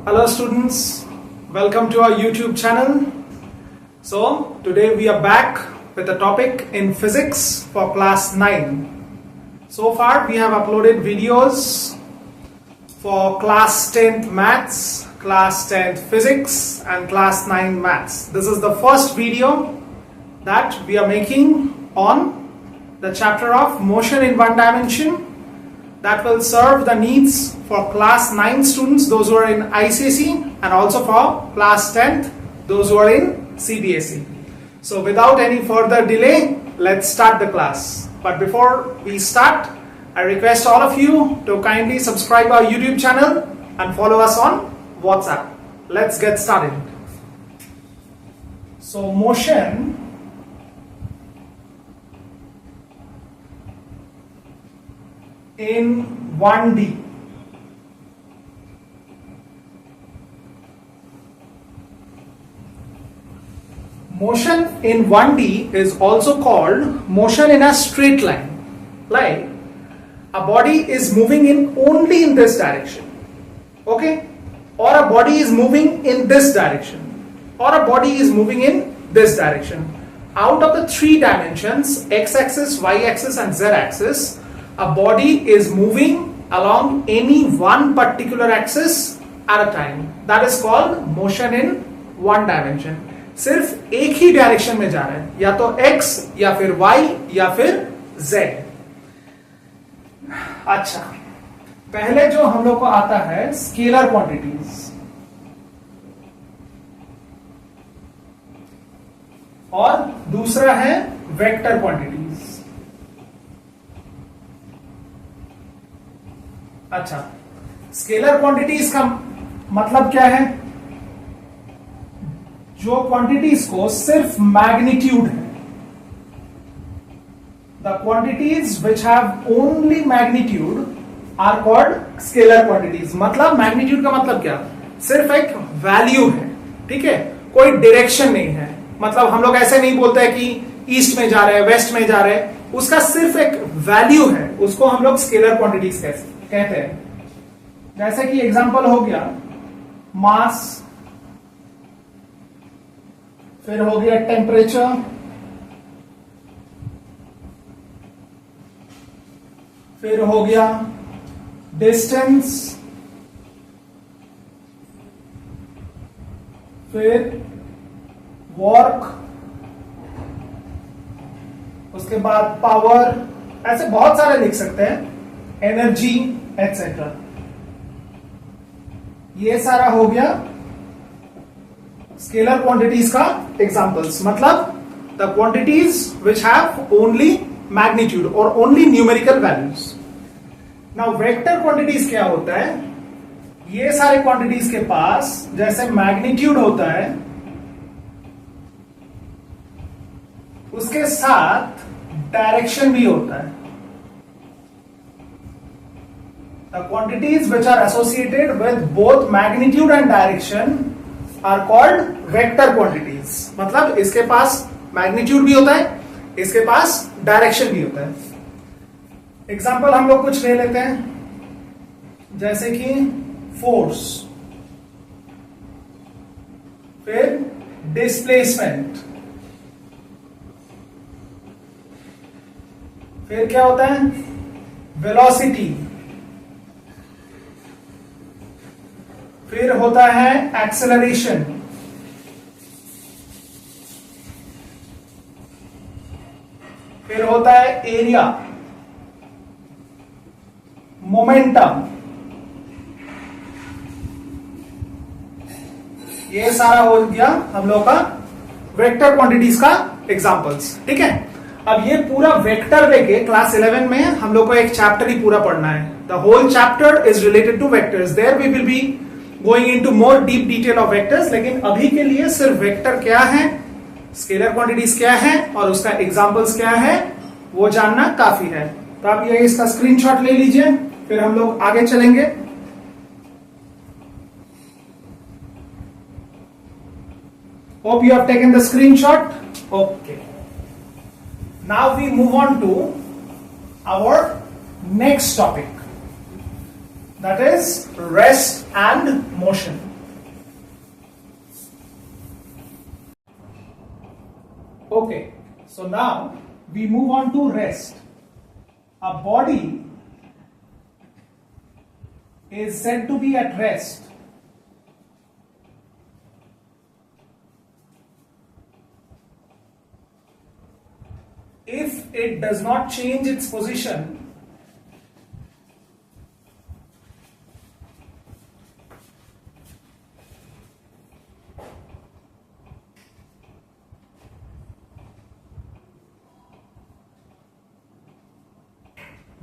Hello students, welcome to our YouTube channel. So today we are back with a topic in physics for class 9. So far we have uploaded videos for class 10th maths, class 10th physics and class 9 maths. This is the first video that we are making on the chapter of motion in one dimension that will serve the needs for class 9 students, those who are in ICSE, and also for class 10th, those who are in CBSE. So without any further delay, let's start the class. But before we start, I request all of you to kindly subscribe our YouTube channel and follow us on WhatsApp. Let's get started. So motion in 1D. Motion in 1D is also called motion in a straight line. Like a body is moving in only in this direction. Okay? Or a body is moving in this direction. Or a body is moving in this direction. Out of the three dimensions, x-axis, y-axis and z-axis, a body is moving along any one particular axis at a time. That is called motion in one dimension. सिर्फ एक ही direction में जा रहा है, या तो x या फिर y या फिर z. अच्छा, पहले जो हम लोग को आता है स्केलर क्वांटिटीज और दूसरा है वेक्टर क्वांटिटीज. अच्छा, स्केलर क्वांटिटीज का मतलब क्या है? जो क्वांटिटीज को सिर्फ मैग्नीट्यूड है, the quantities which have only magnitude are called scalar quantities. मतलब मैग्नीट्यूड का मतलब क्या? सिर्फ एक वैल्यू है, ठीक है, कोई डायरेक्शन नहीं है. मतलब हम लोग ऐसे नहीं बोलते हैं कि ईस्ट में जा रहे हैं, वेस्ट में जा रहे हैं, उसका सिर्फ एक वैल्यू है, उसको हम लोग स्केलर क्वांटिटीज कहते हैं. जैसे कि एग्जांपल हो गया मास, फिर हो गया टेम्परेचर, फिर हो गया डिस्टेंस, फिर वर्क, उसके बाद पावर, ऐसे बहुत सारे लिख सकते हैं, एनर्जी एटसेट्रा. ये सारा हो गया स्केलर क्वांटिटीज का एग्जांपल्स. मतलब the quantities which have only magnitude और only numerical values. Now vector quantities क्या होता है? ये सारे क्वांटिटीज के पास जैसे मैग्नीट्यूड होता है, उसके साथ डायरेक्शन भी होता है. The quantities which are associated with both magnitude and direction are called vector quantities. मतलब इसके पास मैग्नीट्यूड भी होता है, इसके पास डायरेक्शन भी होता है. एग्जांपल हम लोग कुछ ले लेते हैं, जैसे कि फोर्स, फिर डिस्प्लेसमेंट, फिर क्या होता है वेलोसिटी, फिर होता है एक्सेलरेशन, फिर होता है एरिया, मोमेंटम. ये सारा हो गया हम लोग का वेक्टर क्वांटिटीज का एग्जांपल्स. ठीक है, अब ये पूरा वेक्टर लेके क्लास 11 में हम लोग को एक चैप्टर ही पूरा पढ़ना है. The whole chapter is related to vectors. There we will be going into more deep detail of vectors. लेकिन अभी के लिए सिर्फ वेक्टर क्या है, स्केलर क्वांटिटीज क्या है और उसका एग्जांपल्स क्या है वो जानना काफी है. तो आप ये इसका स्क्रीनशॉट ले लीजिए, फिर हम लोग आगे चलेंगे. Hope you have taken the screenshot. Okay, now we move on to our next topic, that is rest and motion. Okay, so now we move on to rest. A body is said to be at rest if it does not change its position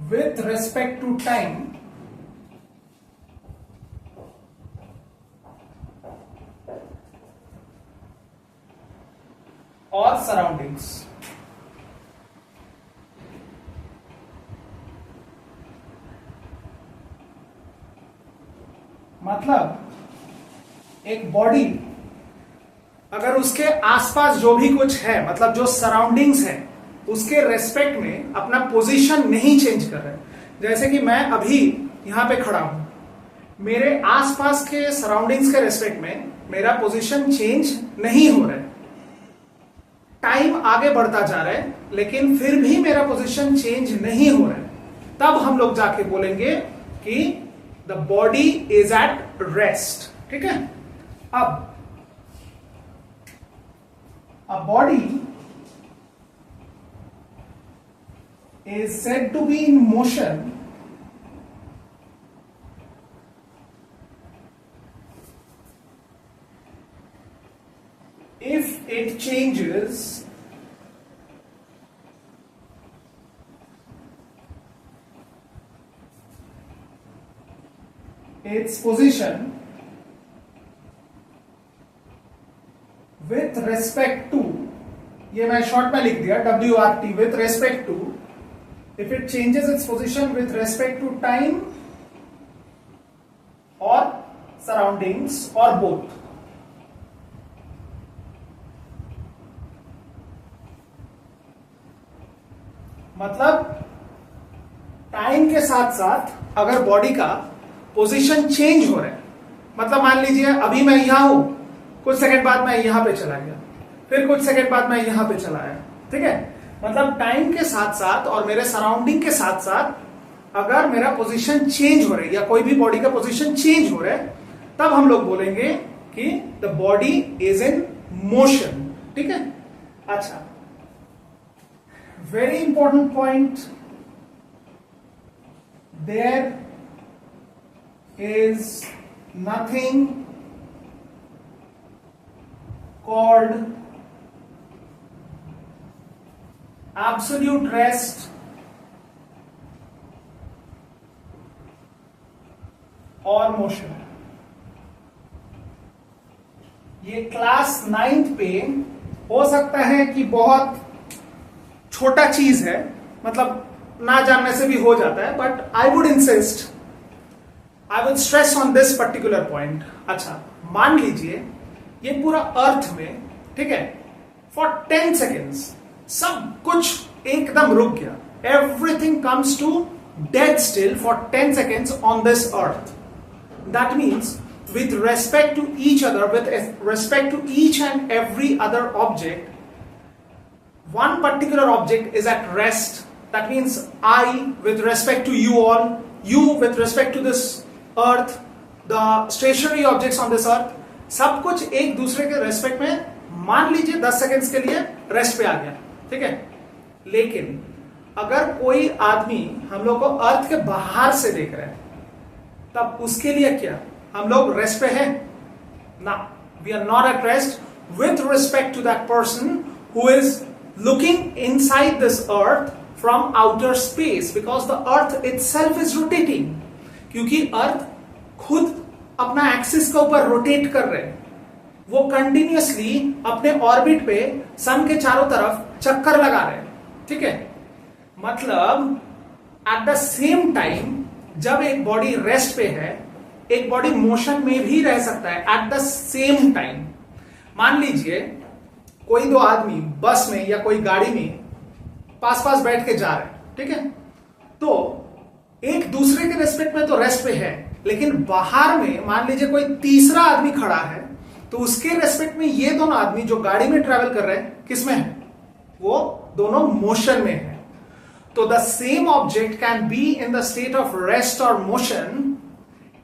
with respect to time or surroundings. मतलब एक body अगर उसके आसपास जो भी कुछ है, मतलब जो सराउंडिंग्स है, उसके रेस्पेक्ट में अपना पोजीशन नहीं चेंज कर रहा है। जैसे कि मैं अभी यहां पे खड़ा हूं, मेरे आसपास के सराउंडिंग्स के रेस्पेक्ट में मेरा पोजीशन चेंज नहीं हो रहा है। टाइम आगे बढ़ता जा रहा है लेकिन फिर भी मेरा पोजीशन चेंज नहीं हो रहा है। तब हम लोग जाके बोलेंगे कि the body is at rest. ठीक है, अब a body is said to be in motion if it changes its position with respect to, ये मैं शॉर्ट में लिख दिया WRT, with respect to, if it changes its position with respect to time or surroundings or both. मतलब time के साथ साथ अगर बॉडी का पोजीशन चेंज हो रहा है, मतलब मान लीजिए अभी मैं यहां हूं, कुछ सेकंड बाद मैं यहां पे चला गया, फिर कुछ सेकंड बाद मैं यहां पे चला आया। ठीक है, मतलब टाइम के साथ साथ और मेरे सराउंडिंग के साथ साथ अगर मेरा पोजीशन चेंज हो रहा है या कोई भी बॉडी का पोजीशन चेंज हो रहा है, तब हम लोग बोलेंगे कि the body is in motion. ठीक है, अच्छा, very important point, there is nothing called absolute rest और मोशन। ये क्लास 9th पे हो सकता है कि बहुत छोटा चीज है, मतलब ना जानने से भी हो जाता है, but I would insist, I would stress on this particular point. अच्छा, मान लीजिए ये पूरा अर्थ में, ठीक है, फॉर 10 सेकेंड्स सब कुछ एकदम रुक गया, everything comes to dead still for 10 seconds on this earth. That means with respect to each other, with respect to each and every other object, one particular object is at rest. That means I with respect to you all, you with respect to this earth, the stationary objects on this earth, सब कुछ एक दूसरे के respect में मान लीजिए 10 seconds के लिए रेस्ट पे आ गया। ठीक है, लेकिन अगर कोई आदमी हम लोग को अर्थ के बाहर से देख रहा है, तब उसके लिए क्या हम लोग रेस्ट पे हैं? ना, we are not at rest with respect to that person who is looking inside this earth from outer space, because the earth itself is rotating. क्योंकि अर्थ खुद अपना एक्सिस के ऊपर रोटेट कर रहे हैं, वो कंटिन्यूअसली अपने ऑर्बिट पे सन के चारों तरफ चक्कर लगा रहे हैं। ठीक है, मतलब एट द सेम टाइम जब एक बॉडी रेस्ट पे है, एक बॉडी मोशन में भी रह सकता है एट द सेम टाइम। मान लीजिए कोई दो आदमी बस में या कोई गाड़ी में पास पास बैठ के जा रहे हैं, ठीक है, तो एक दूसरे के रेस्पेक्ट में तो रेस्ट पे है, लेकिन बाहर में मान लीजिए कोई तीसरा आदमी खड़ा है, तो उसके रेस्पेक्ट में ये दोनों आदमी जो गाड़ी में ट्रेवल कर रहे हैं किसमें है? वो दोनों मोशन में है। तो the same object can be in the state of rest और motion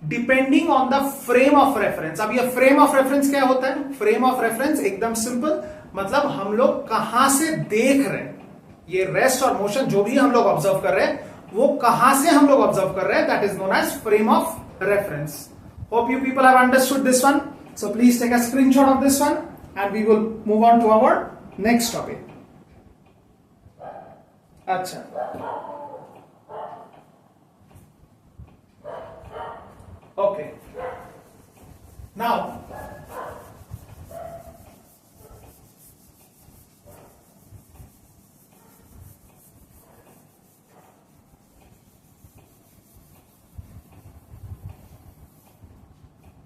depending on the frame of reference. अब ये फ्रेम ऑफ रेफरेंस क्या होता है? फ्रेम ऑफ रेफरेंस एकदम सिंपल, मतलब हम लोग कहां से देख रहे हैं, ये रेस्ट और मोशन जो भी हम लोग ऑब्जर्व कर रहे हैं वो कहां से हम लोग ऑब्जर्व कर रहे हैं, that is known as frame of reference. Hope you people have understood this one. So please take a screenshot of this one and we will move on to our next topic. अच्छा, okay, now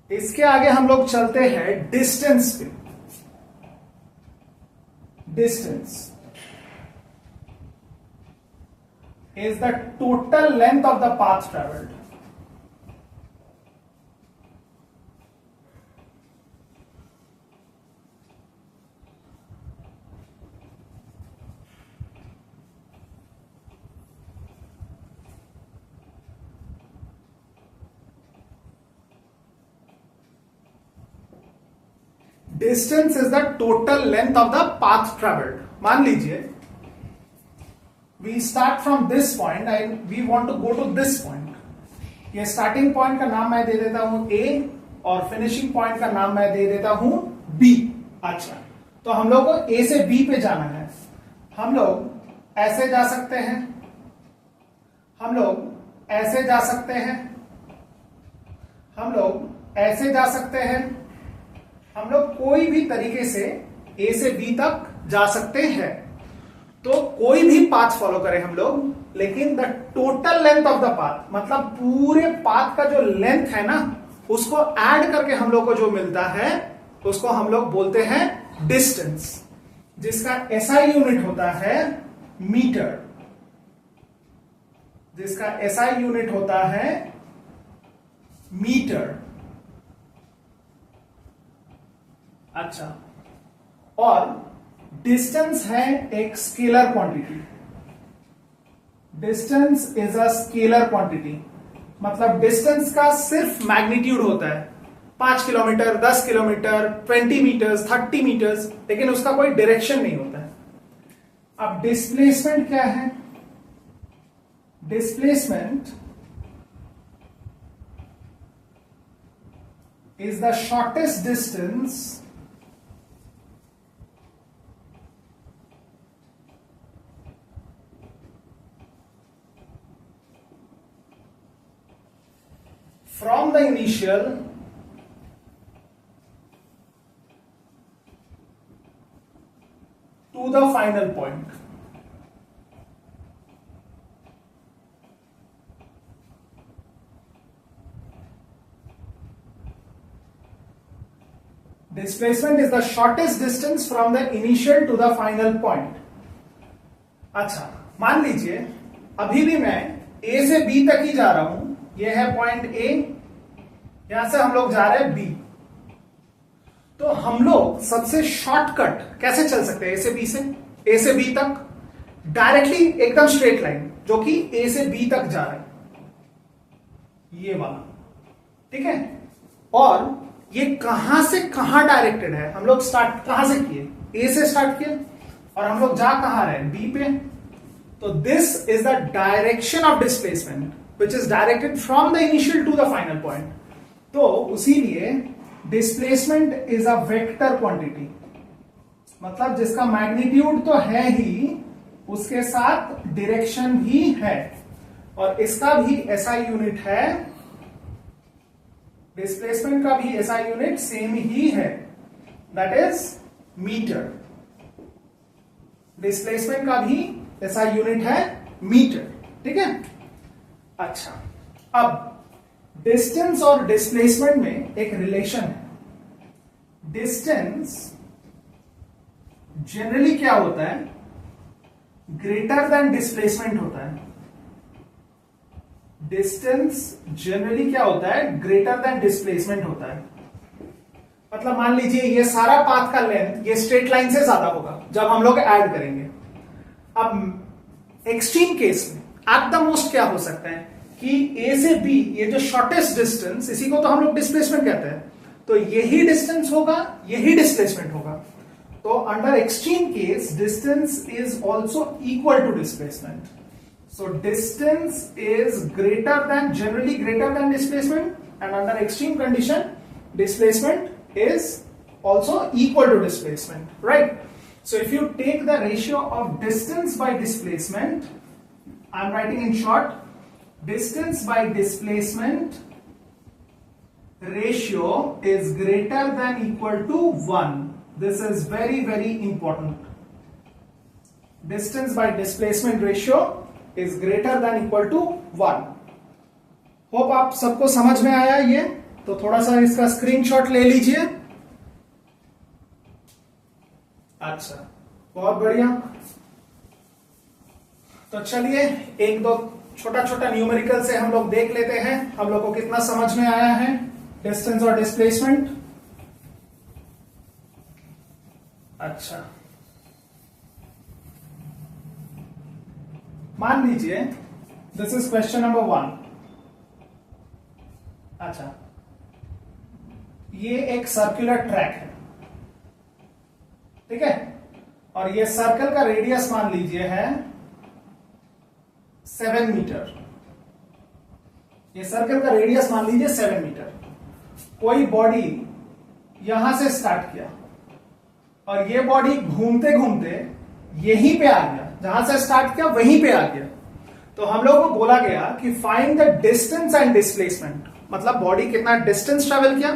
इसके आगे हम लोग चलते हैं distance पे। Distance is the total length of the path travelled. Distance is the total length of the path travelled. मान लीजिए we start from this point and we want to go to this point. ये starting point का नाम मैं दे देता हूं ए और finishing point का नाम मैं दे देता हूं बी। अच्छा, तो हम लोग को ए से बी पे जाना है। हम लोग ऐसे जा सकते हैं, हम लोग ऐसे जा सकते हैं, हम लोग ऐसे जा सकते हैं, हम लोग कोई भी तरीके से ए से बी तक जा सकते हैं। तो कोई भी पाथ फॉलो करें हम लोग, लेकिन the total length of the path, मतलब पूरे पाथ का जो लेंथ है ना, उसको ऐड करके हम लोग को जो मिलता है उसको हम लोग बोलते हैं डिस्टेंस, जिसका एसआई यूनिट होता है मीटर, जिसका एसआई यूनिट होता है मीटर। अच्छा, और डिस्टेंस है एक scalar quantity. Distance is a scalar quantity, मतलब डिस्टेंस का सिर्फ मैग्नीट्यूड होता है, 5 किलोमीटर, 10 किलोमीटर, 20 मीटर्स, 30 मीटर्स, लेकिन उसका कोई डायरेक्शन नहीं होता है। अब डिस्प्लेसमेंट क्या है? Displacement is the shortest distance from the initial to the final point. Displacement is the shortest distance from the initial to the final point. अच्छा, मान लीजिए अभी भी मैं A से B तक ही जा रहा हूं, ये है पॉइंट ए, यहां से हम लोग जा रहे हैं बी। तो हम लोग सबसे शॉर्टकट कैसे चल सकते हैं ए से बी से, ए से बी तक डायरेक्टली एकदम स्ट्रेट लाइन जो कि ए से बी तक जा रहा है, ये वाला, ठीक है। और ये कहां से कहां डायरेक्टेड है? हम लोग स्टार्ट कहां से किए? ए से स्टार्ट किए और हम लोग जा कहां रहे? बी पे। तो this is the direction of displacement which is directed from the initial to the final point. तो उसीलिए displacement is a vector quantity, मतलब जिसका मैग्नीट्यूड तो है ही, उसके साथ डायरेक्शन भी है, और इसका भी एसआई यूनिट है, डिस्प्लेसमेंट का भी एसआई यूनिट सेम ही है, दैट इज मीटर। डिस्प्लेसमेंट का भी एसआई यूनिट है मीटर, ठीक है। अच्छा, अब डिस्टेंस और डिस्प्लेसमेंट में एक रिलेशन है। डिस्टेंस जनरली क्या होता है? ग्रेटर देन डिस्प्लेसमेंट होता है। डिस्टेंस जनरली क्या होता है? ग्रेटर देन डिस्प्लेसमेंट होता है। मतलब मान लीजिए ये सारा पाथ का लेंथ ये स्ट्रेट लाइन से ज्यादा होगा जब हम लोग ऐड करेंगे, अब एक्सट्रीम केस में एट द मोस्ट क्या हो सकता है कि ए से बी, ये जो शॉर्टेस्ट डिस्टेंस, इसी को तो हम लोग डिस्प्लेसमेंट कहते हैं, तो यही डिस्टेंस होगा, यही डिस्प्लेसमेंट होगा। तो under extreme case distance is also equal to displacement. So distance is greater than, generally greater than displacement, and under extreme condition displacement is also equal to displacement, right? So if you take the ratio of distance by displacement, I'm writing in short, distance by displacement ratio is greater than equal to 1. This is very, very important. Distance by displacement ratio is greater than equal to 1. Hope आप सबको समझ में आया ये, तो थोड़ा सा इसका स्क्रीनशॉट ले लीजिए। अच्छा, बहुत बढ़िया। तो चलिए एक दो छोटा छोटा न्यूमेरिकल से हम लोग देख लेते हैं, हम लोग को कितना समझ में आया है डिस्टेंस और डिस्प्लेसमेंट। अच्छा, मान लीजिए दिस इज क्वेश्चन नंबर 1। अच्छा, ये एक सर्कुलर ट्रैक है, ठीक है, और ये सर्कल का रेडियस मान लीजिए है 7 मीटर। ये सर्कल का रेडियस मान लीजिए 7 मीटर। कोई बॉडी यहां से स्टार्ट किया और ये बॉडी घूमते घूमते यहीं पे आ गया, जहां से स्टार्ट किया वहीं पे आ गया। तो हम लोग को बोला गया कि find the distance and displacement, मतलब बॉडी कितना डिस्टेंस ट्रेवल किया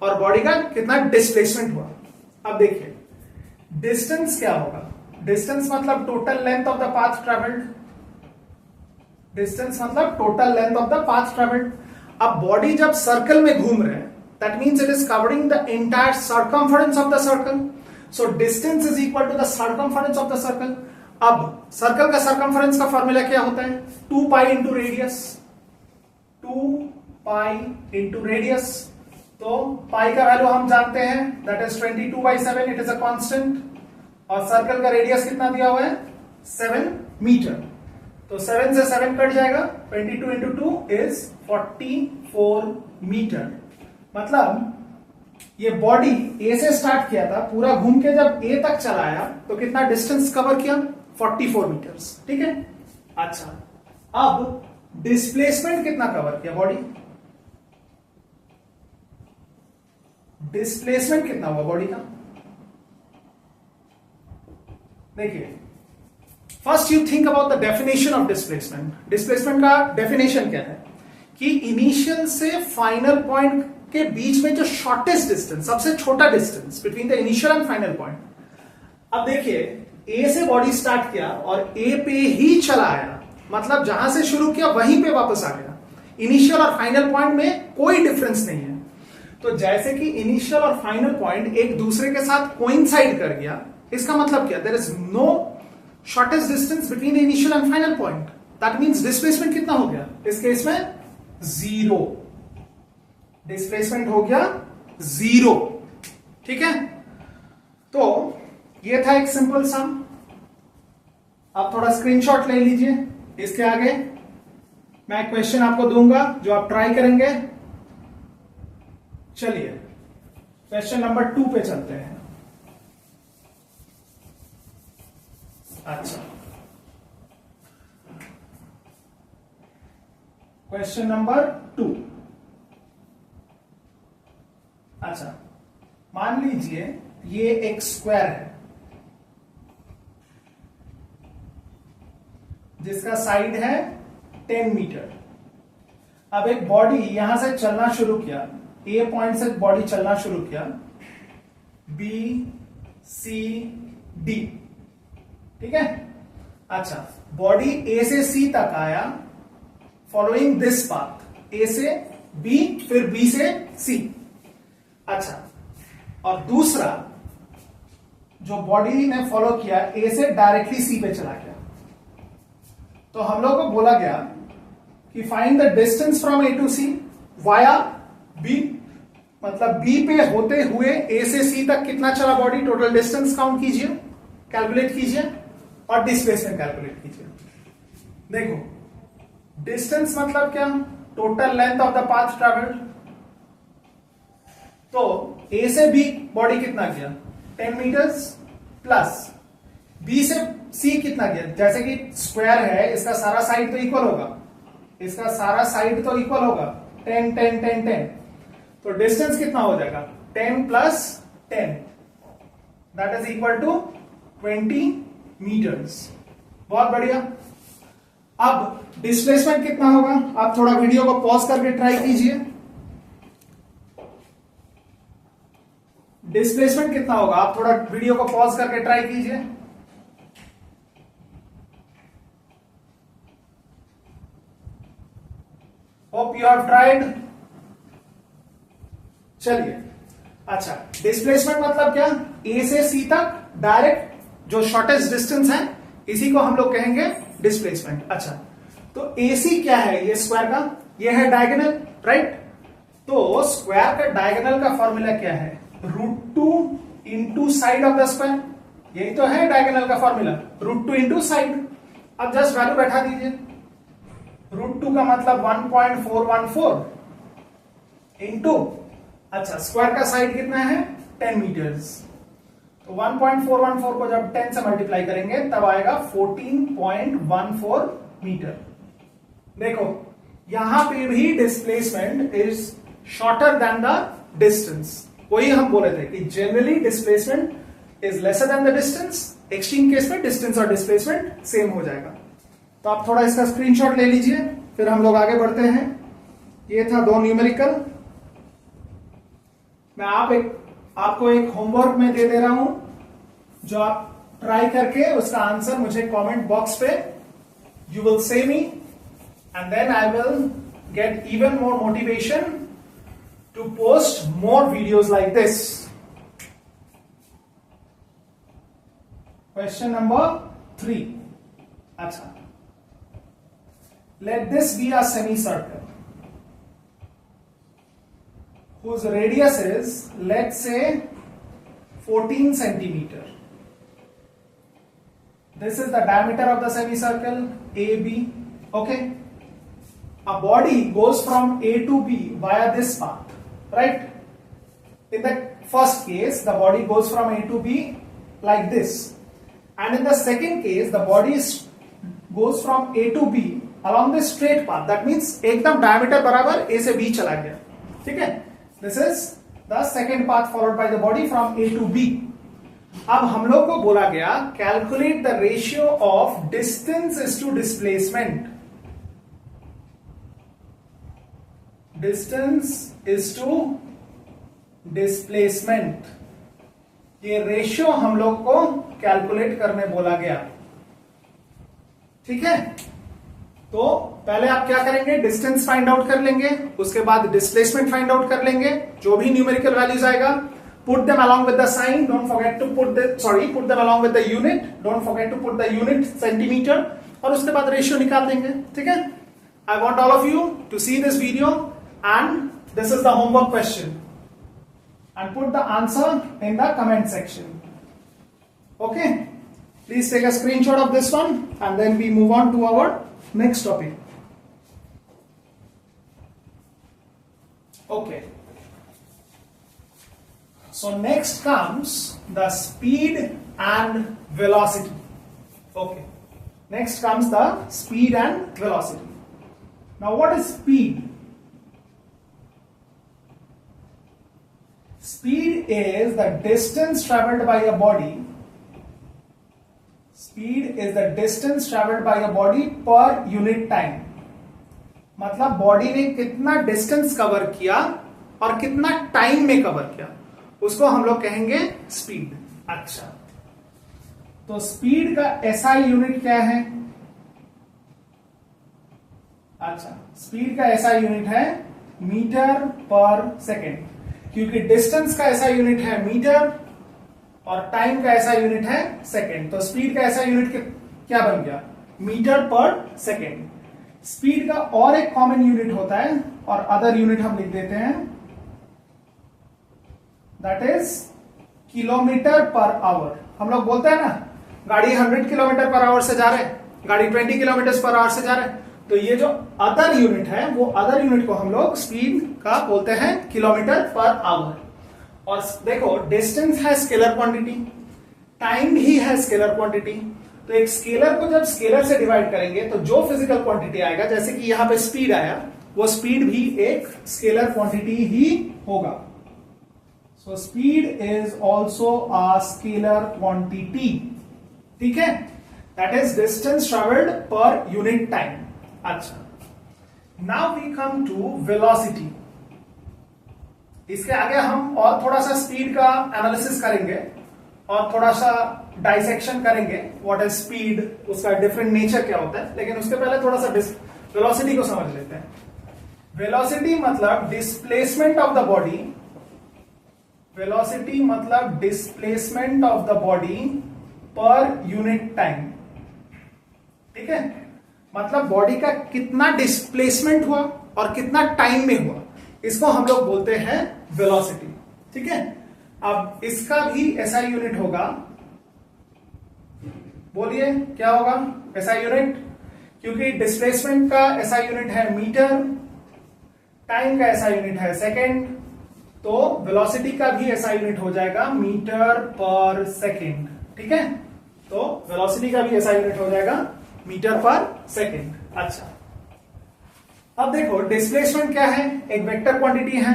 और बॉडी का कितना डिस्प्लेसमेंट हुआ। अब देखिए डिस्टेंस क्या होगा, डिस्टेंस मतलब total length of the path travelled, distance मतलब total length of the path travelled. अब बॉडी जब सर्कल में घूम रहे हैं, that means it is covering the entire circumference of the circle, so distance is equal to the circumference of the circle. अब circle का circumference का formula क्या होता है, 2 pi into radius, 2 pi into radius. तो पाई का value हम जानते हैं, that is 22/7, it is a constant, और सर्कल का रेडियस कितना दिया हुआ है 7 मीटर। तो 7 से 7 कट जाएगा, 22 इंटू 2 इज 44 मीटर। मतलब ये बॉडी ए से स्टार्ट किया था, पूरा घूम के जब ए तक चला आया तो कितना डिस्टेंस कवर किया, 44 मीटर्स, ठीक है। अच्छा, अब डिस्प्लेसमेंट कितना कवर किया बॉडी, डिस्प्लेसमेंट कितना हुआ बॉडी का। देखिए first you think about the definition of displacement. Displacement का डेफिनेशन क्या है कि इनिशियल से फाइनल पॉइंट के बीच में जो शॉर्टेस्ट डिस्टेंस, सबसे छोटा distance between the initial and final point. अब देखिए ए से बॉडी स्टार्ट किया और ए पे ही चला आया, मतलब जहां से शुरू किया वहीं पे वापस आ गया। इनिशियल और फाइनल पॉइंट में कोई डिफरेंस नहीं है। तो जैसे कि इनिशियल और फाइनल पॉइंट एक दूसरे के साथ कोइंसाइड कर गया, इसका मतलब क्या, there is no shortest distance between initial and final point, that means displacement कितना हो गया इस केस में 0। डिस्प्लेसमेंट हो गया 0, ठीक है। तो ये था एक सिंपल सम। आप थोड़ा स्क्रीनशॉट ले लीजिए, इसके आगे मैं क्वेश्चन आपको दूंगा जो आप ट्राई करेंगे। चलिए क्वेश्चन नंबर 2 पे चलते हैं। अच्छा, क्वेश्चन नंबर 2। अच्छा, मान लीजिए ये एक स्क्वायर है जिसका साइड है 10 मीटर। अब एक बॉडी यहां से चलना शुरू किया, ए पॉइंट से बॉडी चलना शुरू किया, बी सी डी, ठीक है। अच्छा, बॉडी ए से सी तक आया फॉलोइंग दिस पाथ, ए से बी फिर बी से सी। अच्छा, और दूसरा जो बॉडी ने फॉलो किया ए से डायरेक्टली सी पे चला गया, तो हम लोग को बोला गया कि find the distance from A to C via B, मतलब बी पे होते हुए ए से सी तक कितना चला बॉडी, टोटल डिस्टेंस काउंट कीजिए, कैलकुलेट कीजिए। और डिस्प्लेसमेंट कैलकुलेट कीजिए। देखो, डिस्टेंस मतलब क्या, total length of the path travelled. तो ए से बी बॉडी कितना गया, 10 मीटर्स, प्लस बी से सी कितना गया, जैसे कि स्क्वायर है, इसका सारा साइड तो इक्वल होगा, इसका सारा साइड तो इक्वल होगा, 10 10 10 10। तो डिस्टेंस कितना हो जाएगा, 10 plus 10, that is equal to 20 metres. बहुत बढ़िया। अब डिस्प्लेसमेंट कितना होगा, आप थोड़ा वीडियो को पॉज करके ट्राई कीजिए। डिस्प्लेसमेंट कितना होगा, आप थोड़ा वीडियो को पॉज करके ट्राई कीजिए। Hope you have tried. चलिए, अच्छा, डिस्प्लेसमेंट मतलब क्या, ए से सी तक डायरेक्ट जो शॉर्टेस्ट डिस्टेंस है, इसी को हम लोग कहेंगे डिस्प्लेसमेंट। अच्छा, तो एसी क्या है, ये स्क्वायर का, ये है डायगोनल, राइट। तो स्क्वायर का डायगोनल का फॉर्मूला क्या है, √2 into side of the square, यही तो है डायगोनल का फॉर्मूला, √2 इंटू साइड। अब जस्ट वैल्यू बैठा दीजिए, √2 का मतलब 1.414 इंटू, अच्छा, स्क्वायर का साइड कितना है, 10 मीटर्स। तो 1.414 को जब 10 से मल्टीप्लाई करेंगे तब आएगा 14.14 मीटर। देखो, यहां पे भी displacement is shorter than the distance. वही हम बोले थे कि generally displacement is lesser than the distance, extreme case में डिस्टेंस और डिस्प्लेसमेंट सेम हो जाएगा। तो आप थोड़ा इसका स्क्रीनशॉट ले लीजिए, फिर हम लोग आगे बढ़ते हैं। ये था 2 न्यूमेरिकल। मैं आपको एक होमवर्क में दे रहा हूं, जो आप ट्राई करके उसका आंसर मुझे कमेंट बॉक्स पे you will say me, and then I will get even more motivation to post more videos like this. Question number 3। अच्छा, let this be a semicircle whose radius is, let's say, 14 centimeter. This is the diameter of the semicircle AB. Okay, a body goes from A to B via this path, right? In the first case, the body goes from A to B like this, and in the second case, the body goes from A to B along this straight path. That means एकदम diameter बराबर A से B चला गया, ठीक है। This is the second path followed by the body from A to B. अब हम लोग को बोला गया calculate the ratio of distance is to displacement. Distance is to displacement, ये रेशियो हम लोग को कैलकुलेट करने बोला गया, ठीक है। तो पहले आप क्या करेंगे, डिस्टेंस फाइंड आउट कर लेंगे, उसके बाद डिस्प्लेसमेंट फाइंड आउट कर लेंगे, जो भी न्यूमेरिकल वैल्यूज आएगा put them along with the sign, don't forget to put them along with the unit, don't forget to put the unit centimetre, और उसके बाद रेशियो निकाल देंगे, ठीक है। I want all of you to see this video and this is the homework question and put the answer in the comment section. Okay, please take a screenshot of this one and then we move on to our next topic. Okay, so next comes the speed and velocity. Okay, next comes the speed and velocity. Now what is speed? Speed is the distance traveled by a body. Speed is the distance traveled by a body per unit time. मतलब body ने कितना distance cover किया और कितना time में cover किया, उसको हम लोग कहेंगे स्पीड। अच्छा, तो स्पीड का एसआई यूनिट क्या है? अच्छा, स्पीड का एसआई यूनिट है मीटर पर सेकेंड, क्योंकि डिस्टेंस का एसआई यूनिट है मीटर और टाइम का ऐसा यूनिट है सेकेंड। तो स्पीड का ऐसा यूनिट क्या बन गया, मीटर पर सेकेंड। स्पीड का और एक कॉमन यूनिट होता है और अदर यूनिट हम लिख देते हैं, that is kilometre per hour. हम लोग बोलते हैं ना गाड़ी 100 किलोमीटर पर आवर से जा रहा है, गाड़ी 20 किलोमीटर पर आवर से जा रहा है, तो ये जो अदर यूनिट है वो अदर यूनिट को हम लोग स्पीड का बोलते हैं किलोमीटर पर आवर। और देखो डिस्टेंस है स्केलर क्वांटिटी, टाइम ही है स्केलर क्वांटिटी, तो एक स्केलर को जब स्केलर से डिवाइड करेंगे तो जो फिजिकल क्वांटिटी आएगा, जैसे कि यहां पे स्पीड आया, वो स्पीड भी एक स्केलर क्वांटिटी ही होगा। So speed is also a scalar quantity, ठीक है, that is distance travelled per unit time. अच्छा, now we come to velocity. इसके आगे हम और थोड़ा सा स्पीड का एनालिसिस करेंगे और थोड़ा सा डाइसेक्शन करेंगे, व्हाट इज स्पीड, उसका डिफरेंट नेचर क्या होता है, लेकिन उसके पहले थोड़ा सा वेलोसिटी को समझ लेते हैं। वेलोसिटी मतलब displacement of the body, velocity मतलब displacement of the body per unit time, ठीक है, मतलब बॉडी का कितना डिस्प्लेसमेंट हुआ और कितना टाइम में हुआ, इसको हम लोग बोलते हैं वेलोसिटी, ठीक है। अब इसका भी एसआई यूनिट होगा, बोलिए क्या होगा एसआई यूनिट, क्योंकि डिस्प्लेसमेंट का एसआई यूनिट है मीटर, टाइम का एसआई यूनिट है सेकेंड, तो वेलोसिटी का भी एसआई यूनिट हो जाएगा मीटर पर सेकेंड, ठीक है। तो वेलोसिटी का भी एसआई यूनिट हो जाएगा मीटर पर सेकेंड। अच्छा, अब देखो डिस्प्लेसमेंट क्या है, एक वेक्टर क्वांटिटी है,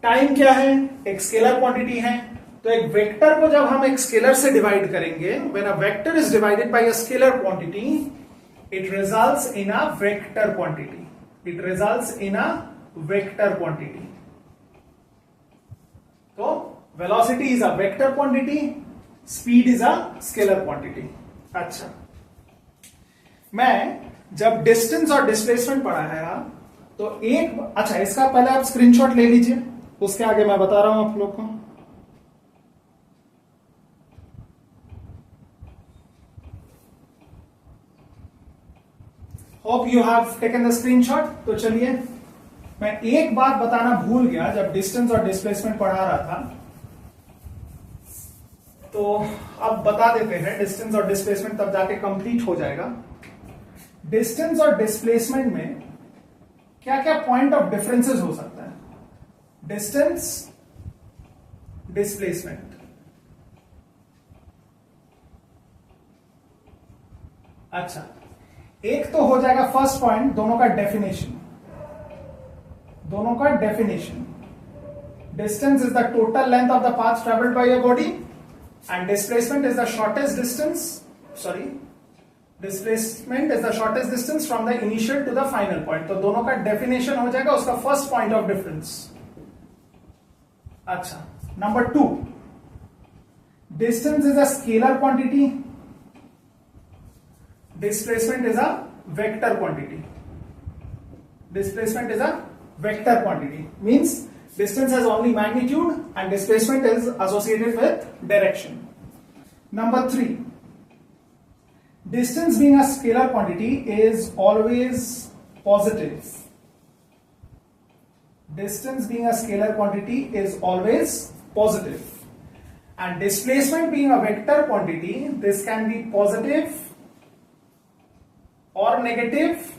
टाइम क्या है, एक स्केलर क्वांटिटी है। तो एक वेक्टर को जब हम एक स्केलर से डिवाइड करेंगे, when a vector is divided by a scalar quantity, it results in a vector quantity, it results in a vector quantity. तो velocity is a vector quantity, speed is a scalar quantity. अच्छा, मैं जब distance और displacement पढ़ाया तो एक, अच्छा इसका पहले आप स्क्रीनशॉट ले लीजिए, उसके आगे मैं बता रहा हूं आप लोग को। Hope you have taken the screenshot. तो चलिए, मैं एक बात बताना भूल गया जब डिस्टेंस और डिस्प्लेसमेंट पढ़ा रहा था, तो अब बता देते हैं। डिस्टेंस और डिस्प्लेसमेंट तब जाके कंप्लीट हो जाएगा। डिस्टेंस और डिस्प्लेसमेंट में क्या क्या पॉइंट ऑफ डिफरेंसेस हो सकता है, डिस्टेंस, डिस्प्लेसमेंट। अच्छा, एक तो हो जाएगा फर्स्ट पॉइंट, दोनों का डेफिनेशन, दोनों का definition. Distance is the total length of the path travelled by your body and displacement is the shortest distance, sorry, displacement is the shortest distance from the initial to the final point. तो दोनों का definition हो जाएगा उसका first point of difference. अच्छा, number 2, distance is a scalar quantity, displacement is a vector quantity, displacement is a vector quantity, means distance has only magnitude and displacement is associated with direction. Number 3, distance being a scalar quantity is always positive. Distance being a scalar quantity is always positive. And displacement being a vector quantity, this can be positive or negative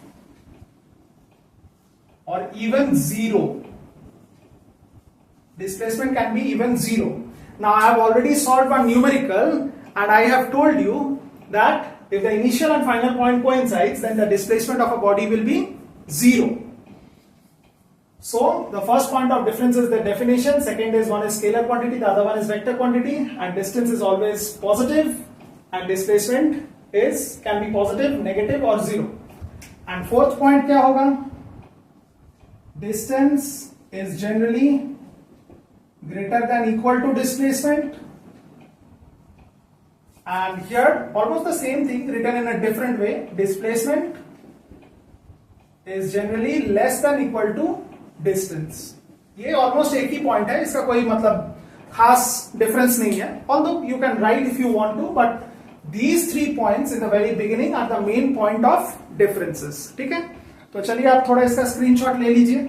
or even zero. Displacement can be even zero. Now I have already solved one numerical and I have told you that if the initial and final point coincides, then the displacement of a body will be zero. So the first point of difference is the definition, second is one is scalar quantity, the other one is vector quantity, and distance is always positive and displacement is can be positive, negative or zero. And fourth point क्या होगा, distance is generally greater than equal to displacement, and here almost the same thing written in a different way, displacement is generally less than equal to distance. ये almost एक ही point है, इसका कोई मतलब खास difference नहीं है, although you can write if you want to, but these 3 points in the very beginning are the main point of differences. ठीक है, तो चलिए आप थोड़ा इसका स्क्रीनशॉट ले लीजिए।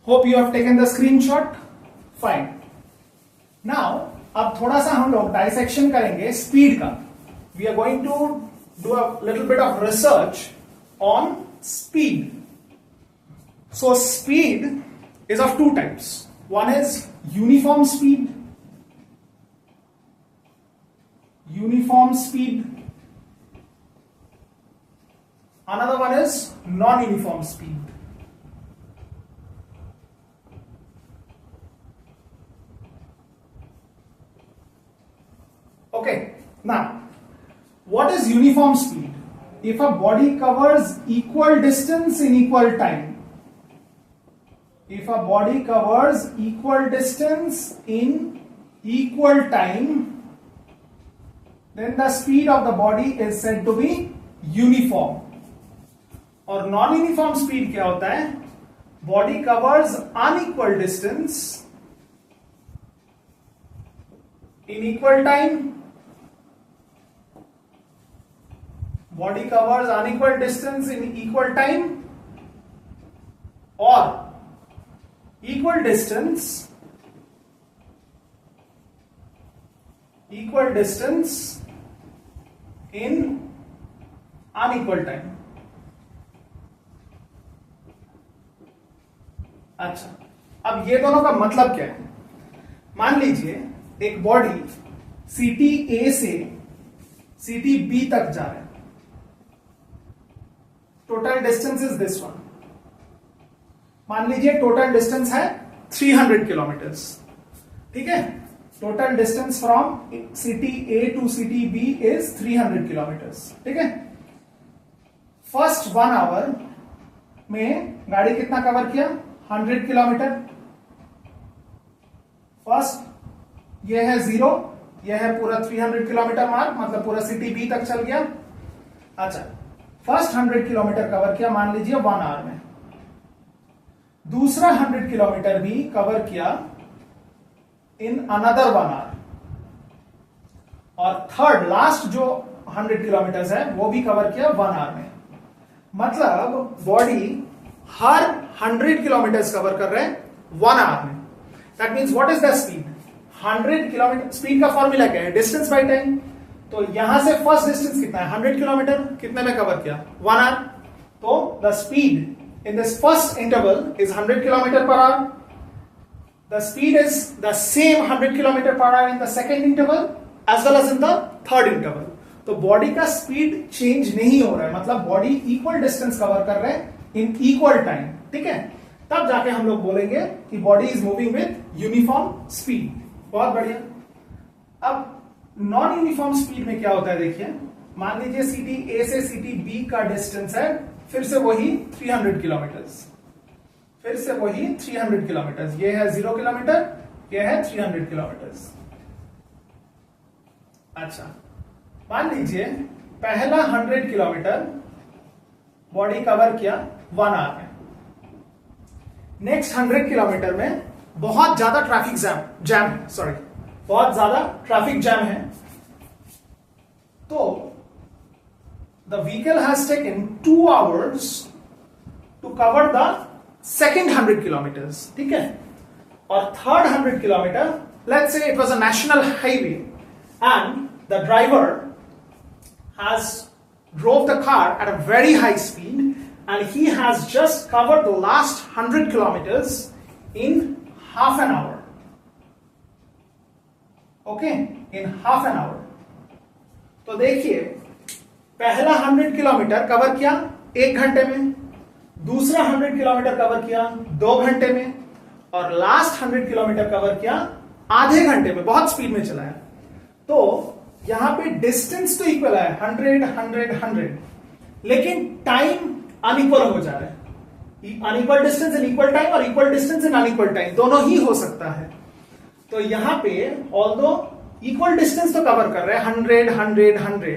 Hope you have taken the screenshot. Fine. Now अब थोड़ा सा हम लोग डाइसेक्शन करेंगे स्पीड का. We are going to do a little bit of research on speed. So speed is of two types. One is uniform speed. Another one is non-uniform speed. Okay, now what is uniform speed? If a body covers equal distance in equal time. If a body covers equal distance in equal time, then the speed of the body is said to be uniform. और non-uniform speed क्या होता है? Body covers unequal distance in equal time. Body covers unequal distance in equal time or equal distance in unequal time. अच्छा, अब ये दोनों का मतलब क्या है? मान लीजिए एक बॉडी सिटी ए से सिटी बी तक जा रहा है. Total distance is this one. मान लीजिए टोटल डिस्टेंस है 300 किलोमीटर्स. ठीक है, total distance from city A to city B is 300 kilometres. ठीक है, फर्स्ट 1 आवर में गाड़ी कितना कवर किया? 100 किलोमीटर. फर्स्ट ये है 0, ये है पूरा 300 किलोमीटर मार्क, मतलब पूरा सिटी बी तक चल गया. अच्छा, फर्स्ट 100 किलोमीटर कवर किया मान लीजिए 1 आवर में. दूसरा 100 किलोमीटर भी कवर किया इन अनदर 1 आवर. और थर्ड लास्ट जो 100 किलोमीटर है वो भी कवर किया 1 आवर में. मतलब बॉडी हर 100 किलोमीटर कवर कर रहे हैं 1 आवर में. That means what is the speed? 100 kilometre. Speed का फॉर्मूला क्या है? Distance by time. तो यहां से फर्स्ट डिस्टेंस कितना है? 100 किलोमीटर. कितने में कवर किया? 1 आवर. तो the speed in this first interval is 100 km per hour. The speed is the same 100 km per hour in the second interval as well as in the third interval. तो body का speed change नहीं हो रहा है, मतलब body equal distance cover कर रहे हैं इन इक्वल टाइम. ठीक है, तब जाके हम लोग बोलेंगे कि body is moving with uniform speed. बहुत बढ़िया. अब नॉन यूनिफॉर्म स्पीड में क्या होता है देखिए. मान लीजिए सिटी ए से सिटी बी का डिस्टेंस है फिर से वही 300 किलोमीटर्स. फिर से वही 300 किलोमीटर्स. ये है 0 किलोमीटर, ये है 300 किलोमीटर्स. अच्छा, मान लीजिए पहला 100 किलोमीटर बॉडी कवर किया 1 आवर में. नेक्स्ट 100 किलोमीटर में बहुत ज्यादा ट्रैफिक जैम है. सॉरी, बहुत ज्यादा ट्रैफिक जैम है. तो the vehicle has taken 2 hours to cover the second 100 kilometers. ठीक है, और third 100 kilometer, let's say it was a national highway and the driver has drove the car at a very high speed and he has just covered the last 100 kilometers in half an hour. Okay, in half an hour. तो देखिए पहला 100 kilometre cover किया 1 घंटे में, दूसरा 100 kilometre cover किया 2 घंटे में, और लास्ट 100 किलोमीटर कवर किया आधे घंटे में. बहुत स्पीड में चला है. तो यहां पे डिस्टेंस तो इक्वल है 100 100 100, लेकिन टाइम अनइक्वल हो जा रहा है. Unequal distance in equal time और equal distance in unequal time दोनों ही हो सकता है. तो यहां पे ऑल्दो इक्वल डिस्टेंस तो कवर कर रहे हैं 100 100 100,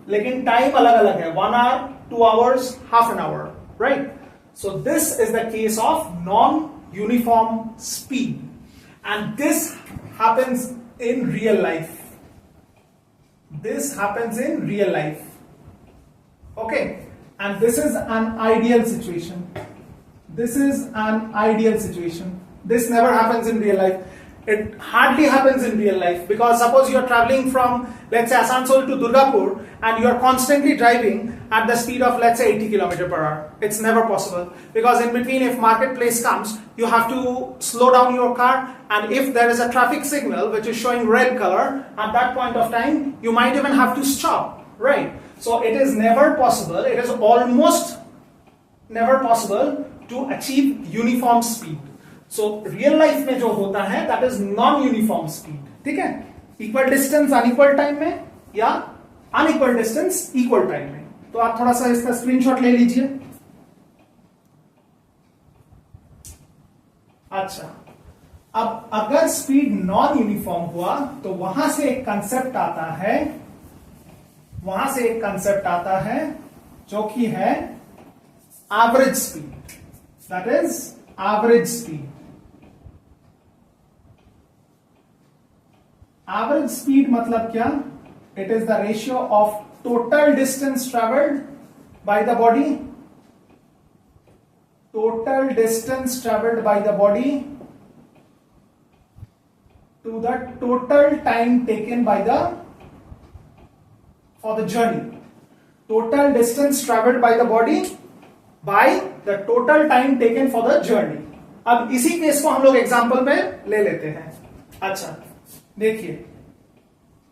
लेकिन टाइम अलग अलग है. 1 hour, 2 hours, half an hour. Right. So this is the case of non uniform speed and this happens in real life. This happens in real life. Okay, and this is an ideal situation. This is an ideal situation. This never happens in real life. It hardly happens in real life, because suppose you are traveling from, let's say, Asansol to Durgapur and you are constantly driving at the speed of, let's say, 80 km per hour. It's never possible, because in between, if marketplace comes, you have to slow down your car, and if there is a traffic signal which is showing red color, at that point of time you might even have to stop, right? So it is never possible, it is almost never possible to achieve uniform speed. So real life में जो होता है that is non uniform speed, ठीक है? Equal distance unequal time में, या unequal distance equal time में। तो आप थोड़ा सा इसका स्क्रीनशॉट ले लीजिए। अच्छा, अब अगर स्पीड नॉन यूनिफॉर्म हुआ तो वहां से एक कंसेप्ट आता है, जो कि है average speed, that is average speed. Average speed मतलब क्या? It is the ratio of total distance travelled by the body, total distance travelled by the body to the total time taken by the for the journey. Total distance travelled by the body by the total time taken for the journey. अब इसी case को हम लोग example में ले लेते हैं। अच्छा, देखिए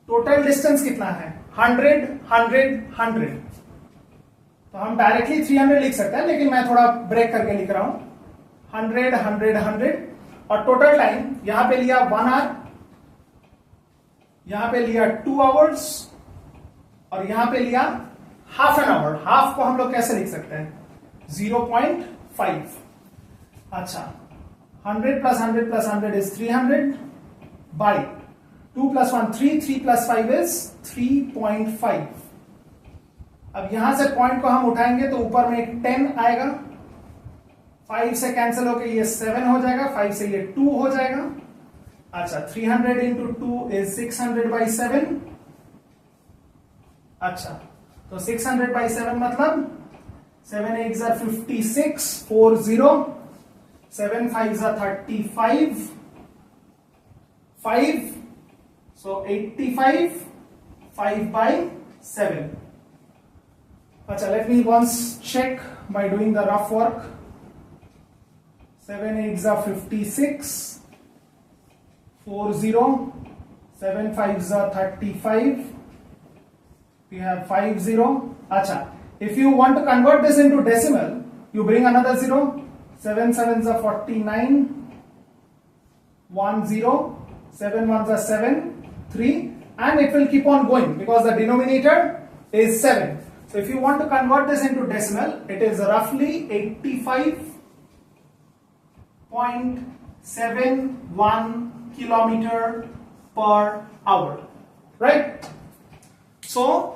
टोटल डिस्टेंस कितना है? 100 100 100। तो हम डायरेक्टली 300 लिख सकते हैं, लेकिन मैं थोड़ा ब्रेक करके लिख रहा हूं 100 100 100। और टोटल टाइम यहां पे लिया 1 आवर, यहां पे लिया 2 आवर्स, और यहां पे लिया हाफ एन आवर। हाफ को हम लोग कैसे लिख सकते हैं? 0.5। अच्छा, 100 plus 100 plus 100 is 300 by 2 plus 1 3, 3 plus 5 is 3.5। अब यहां से पॉइंट को हम उठाएंगे तो ऊपर में एक 10 आएगा, 5 से कैंसिल होकर ये 7 हो जाएगा, 5 से ये 2 हो जाएगा। अच्छा, 300 इंटू 2 इज 600 बाई 7। अच्छा, तो 600 बाई 7 मतलब 7 8 are 56, 40, 7 5 are 35, 5, so 85, 5 by 7. Acha, let me once check by doing the rough work. 7 8 are 56, 40, 7 5 are 35, we have 50. Acha, if you want to convert this into decimal, you bring another 0. 7 7s are 49, 1 0, 7 1s are 7, 3, and it will keep on going because the denominator is 7. So if you want to convert this into decimal, it is roughly 85.71 kilometer per hour, right? So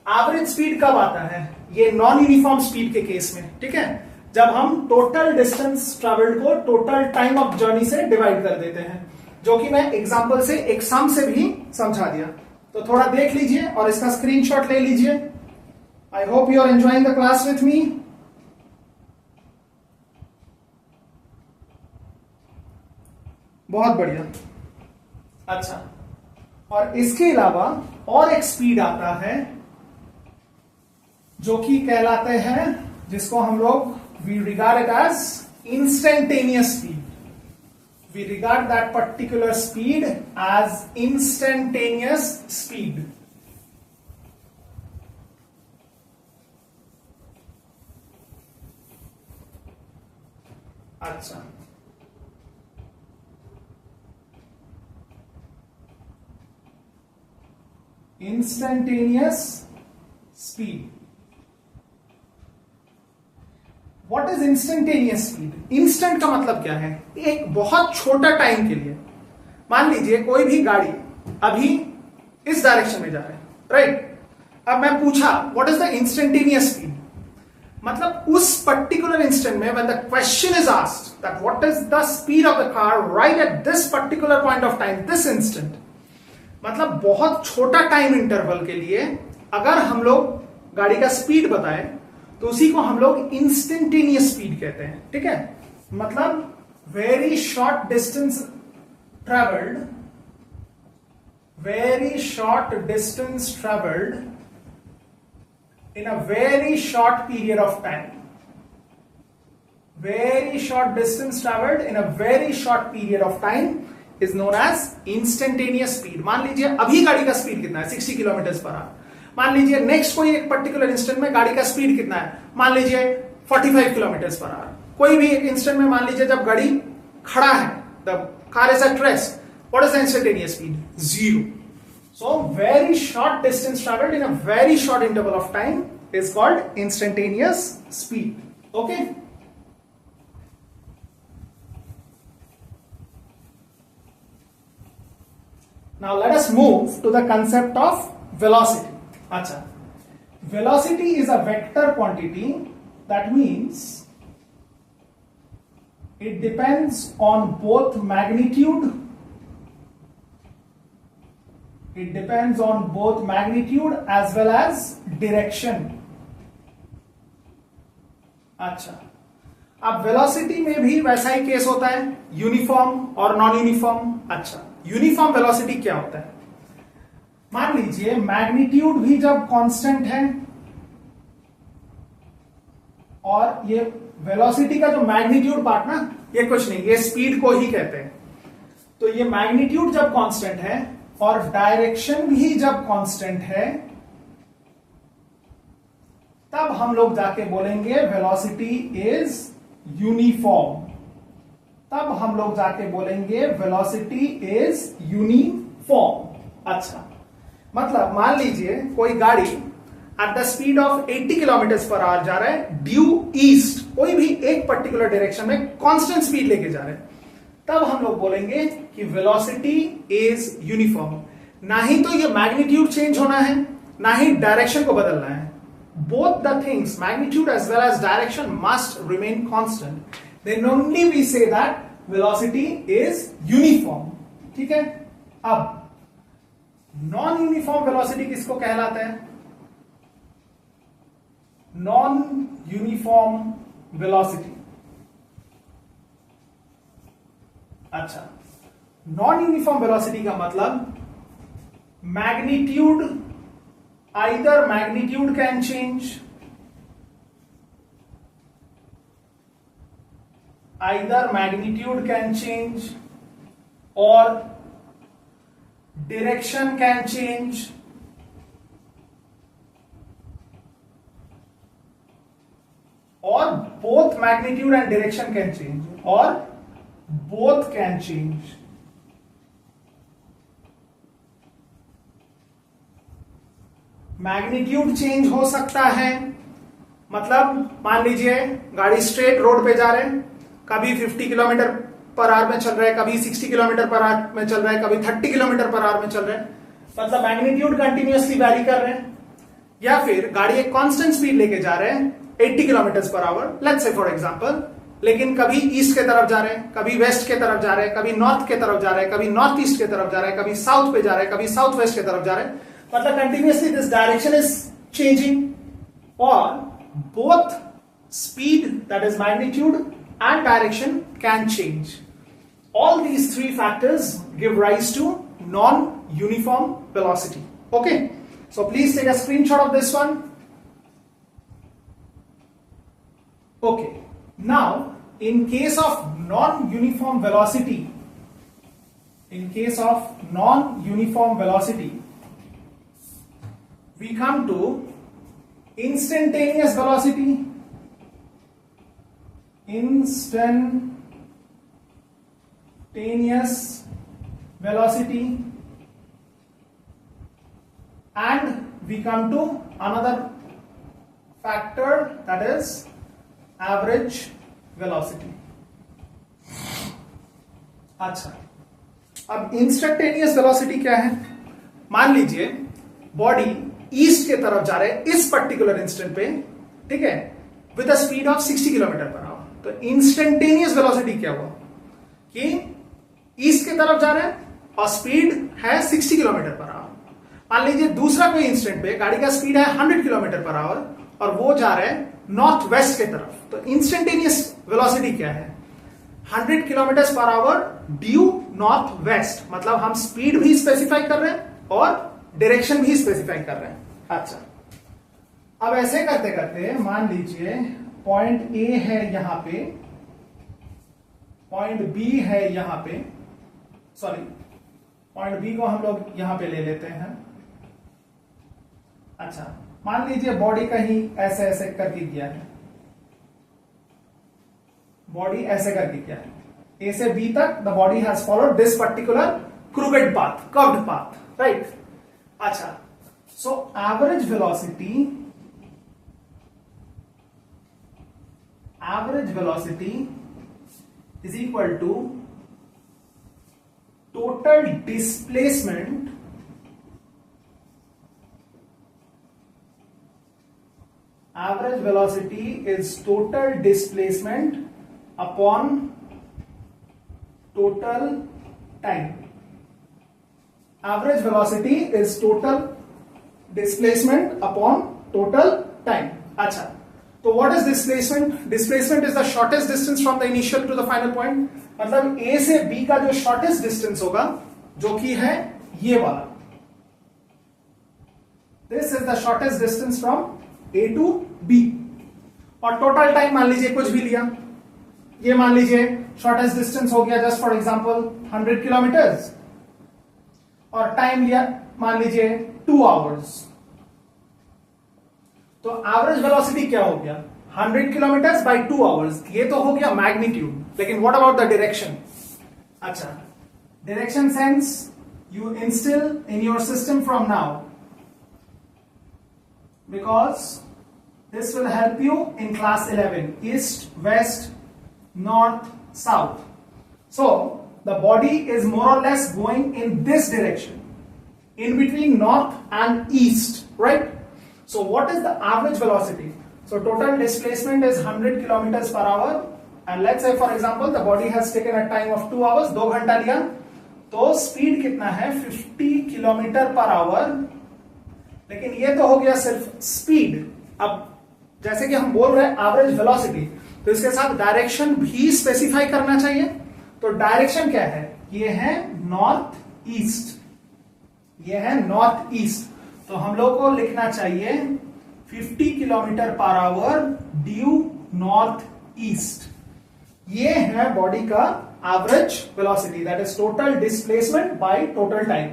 average speed कब आता है? ये non uniform speed के case में, ठीक है, जब हम टोटल डिस्टेंस ट्रेवल्ड को टोटल टाइम ऑफ जर्नी से डिवाइड कर देते हैं, जो कि मैं एग्जांपल से, एक सम से भी समझा दिया। तो थोड़ा देख लीजिए और इसका स्क्रीनशॉट ले लीजिए। I hope you are enjoying the class with me. बहुत बढ़िया। अच्छा, और इसके अलावा और एक स्पीड आता है जो कि कहलाते हैं, जिसको हम लोग we regard it as instantaneous speed. We regard that particular speed as instantaneous speed. अच्छा, instantaneous speed. What is instantaneous speed? Instant का मतलब क्या है? एक बहुत छोटा टाइम के लिए, मान लीजिए कोई भी गाड़ी अभी इस डायरेक्शन में जा रहा है, राइट? अब मैं पूछा what is the instantaneous speed, मतलब उस पर्टिकुलर इंस्टेंट में when the question is asked that what is the speed of the car right at this particular point of time, this instant, मतलब बहुत छोटा टाइम इंटरवल के लिए अगर हम लोग गाड़ी का स्पीड बताएं तो उसी को हम लोग इंस्टेंटेनियस स्पीड कहते हैं, ठीक है? मतलब very short distance traveled, very short distance traveled in a very short period of time. Very short distance traveled in a very short period of time is known as instantaneous speed. मान लीजिए अभी गाड़ी का speed कितना है 60 kilometre per hour. मान लीजिए next कोई एक पर्टिकुलर इंस्टेंट में गाड़ी का स्पीड कितना है, मान लीजिए 45 किलोमीटर पर आवर। कोई भी एक इंस्टेंट में मान लीजिए जब गाड़ी खड़ा है, the car is at rest, what is the instantaneous speed? 0. So very short distance traveled in a very short interval of time is called instantaneous speed. Okay. Now let us move to the concept of velocity. Acha. Velocity is a vector quantity. That means it depends on both magnitude. It depends on both magnitude as well as direction. अच्छा, अब velocity में भी वैसा ही case होता है, uniform और non uniform. अच्छा, uniform velocity क्या होता है? मान लीजिए मैग्नीट्यूड भी जब कांस्टेंट है और ये वेलोसिटी का जो मैग्नीट्यूड पार्ट ना, ये कुछ नहीं, ये स्पीड को ही कहते हैं। तो ये मैग्नीट्यूड जब कांस्टेंट है और डायरेक्शन भी जब कांस्टेंट है, तब हम लोग जाके बोलेंगे वेलोसिटी इज यूनिफॉर्म। तब हम लोग जाके बोलेंगे वेलोसिटी इज यूनिफॉर्म। अच्छा, मतलब मान लीजिए कोई गाड़ी at the speed of 80 kilometre per hour जा रहा है ड्यू ईस्ट, कोई भी एक पर्टिकुलर डायरेक्शन में कांस्टेंट स्पीड लेके जा रहे हैं, तब हम लोग बोलेंगे कि वेलोसिटी इज यूनिफॉर्म। ना ही तो ये मैग्नीट्यूड चेंज होना है, ना ही डायरेक्शन को बदलना है। Both the things, magnitude as well as direction, must remain constant. Then only we say that velocity is uniform. ठीक है। अब नॉन यूनिफॉर्म वेलोसिटी किसको कहलाता है? Non uniform velocity. अच्छा, नॉन यूनिफॉर्म वेलोसिटी का मतलब magnitude, either magnitude can change, either magnitude can change और डायरेक्शन कैन चेंज, और both magnitude and direction can change, और both can change. Magnitude change हो सकता है, मतलब मान लीजिए गाड़ी स्ट्रेट रोड पे जा रहे हैं, कभी 50 किलोमीटर पर आवर में चल रहा है, कभी 60 किलोमीटर पर आवर में चल रहा है, कभी 30 किलोमीटर पर आवर में चल रहा है, मतलब मैग्नीट्यूड कंटिन्यूअसली वैरी कर रहे हैं। या फिर गाड़ी एक कांस्टेंट स्पीड लेके जा रहे हैं 80 kilometre per hour, let's say for example, लेकिन कभी ईस्ट के तरफ जा रहे हैं, कभी वेस्ट के तरफ जा रहे हैं, कभी नॉर्थ के तरफ जा रहे हैं, कभी नॉर्थ ईस्ट के तरफ जा रहे हैं, कभी साउथ पे जा रहे हैं, कभी साउथ वेस्ट के तरफ जा रहे हैं, मतलब continuously this direction is changing, और both speed that is magnitude and direction can change. All these three factors give rise to non-uniform velocity. Okay, so please take a screenshot of this one. Okay, now in case of non-uniform velocity, we come to instantaneous velocity. Instantaneous velocity, and we come to another factor, that is average velocity. अच्छा, अब instantaneous velocity क्या है? मान लीजिए body east के तरफ जा रहे हैं इस पर्टिकुलर इंस्टेंट पे, ठीक है, with a speed of 60 kilometre per hour. तो इंस्टेंटेनियस वेलोसिटी क्या हुआ कि ईस्ट की तरफ जा रहे हैं और स्पीड है 60 किलोमीटर पर आवर. मान लीजिए दूसरा कोई इंस्टेंट पे गाड़ी का स्पीड है 100 किलोमीटर पर आवर और वो जा रहे हैं नॉर्थ वेस्ट की तरफ. तो इंस्टेंटेनियस वेलोसिटी क्या है? 100 kilometre per hour due north west, मतलब हम स्पीड भी स्पेसिफाई कर रहे हैं और डायरेक्शन भी स्पेसिफाई कर रहे हैं। अच्छा, अब ऐसे करते करते मान लीजिए पॉइंट ए है यहां पे, पॉइंट बी है यहां पे, सॉरी पॉइंट बी को हम लोग यहां पे ले लेते हैं। अच्छा, मान लीजिए बॉडी कहीं ऐसे ऐसे करके किया है, बॉडी ऐसे करके किया है, ए से बी तक the body has followed this particular crooked path, curved path, right. अच्छा, so average velocity is equal to total displacement average velocity is total displacement upon total time. Average velocity is total displacement upon total time. अच्छा, तो what is displacement? Displacement is the shortest distance from the initial to the final point, मतलब A से B का जो shortest distance होगा, जो कि है ये वाला, this is the shortest distance from A to B. और टोटल टाइम मान लीजिए कुछ भी लिया, ये मान लीजिए शॉर्टेस्ट डिस्टेंस हो गया जस्ट फॉर एग्जांपल 100 किलोमीटर्स, और टाइम लिया मान लीजिए 2 आवर्स, तो एवरेज वेलोसिटी क्या हो गया? 100 किलोमीटर्स बाय 2 आवर्स। ये तो हो गया मैग्नीट्यूड, लेकिन व्हाट अबाउट द डायरेक्शन? अच्छा, direction sense you instil in your system from now, because this will help you in class 11, east, west, north, south. So the body is more or less going in this direction, in between north and east, right? So what is the average velocity? So total displacement is 100 kilometers per hour, and let's say for example the body has taken a time of 2 hours, 2 घंटा लिया, तो speed कितना है? 50 kilometre per hour. लेकिन ये तो हो गया सिर्फ स्पीड. अब जैसे कि हम बोल रहे हैं एवरेज वेलोसिटी, तो इसके साथ डायरेक्शन भी स्पेसिफाई करना चाहिए. तो डायरेक्शन क्या है? ये है नॉर्थ ईस्ट, ये है नॉर्थ ईस्ट. तो हम लोग को लिखना चाहिए 50 kilometre per hour due north east. ये है बॉडी का average velocity, that is total displacement by total time.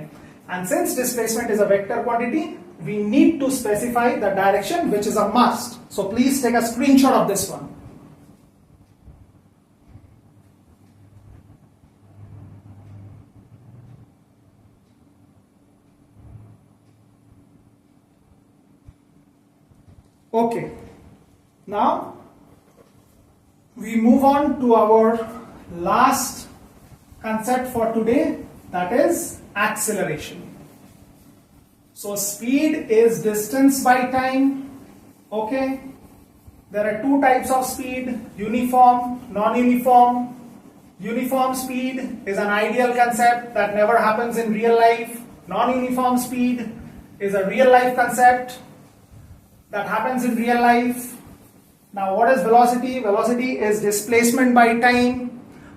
And since displacement is a vector quantity, we need to specify the direction, which is a must. So please take a screenshot of this one. Okay, now we move on to our last concept for today, that is acceleration. So speed is distance by time. Okay, there are two types of speed: uniform, non-uniform. Uniform speed is an ideal concept that never happens in real life. Non-uniform speed is a real life concept that happens in real life. Now what is velocity? Velocity is displacement by time.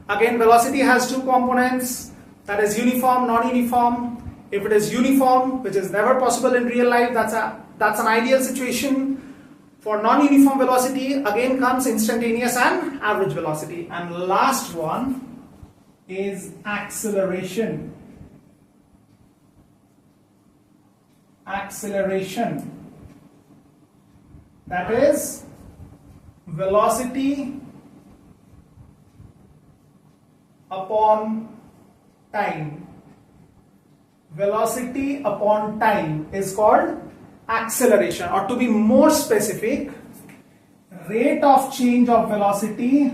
Again, velocity has two components, that is uniform, non-uniform. If it is uniform, which is never possible in real life, that's an ideal situation. For non-uniform velocity, again comes instantaneous and average velocity. And last one is acceleration. Acceleration. That is velocity upon time. Velocity upon time is called acceleration, or to be more specific, rate of change of velocity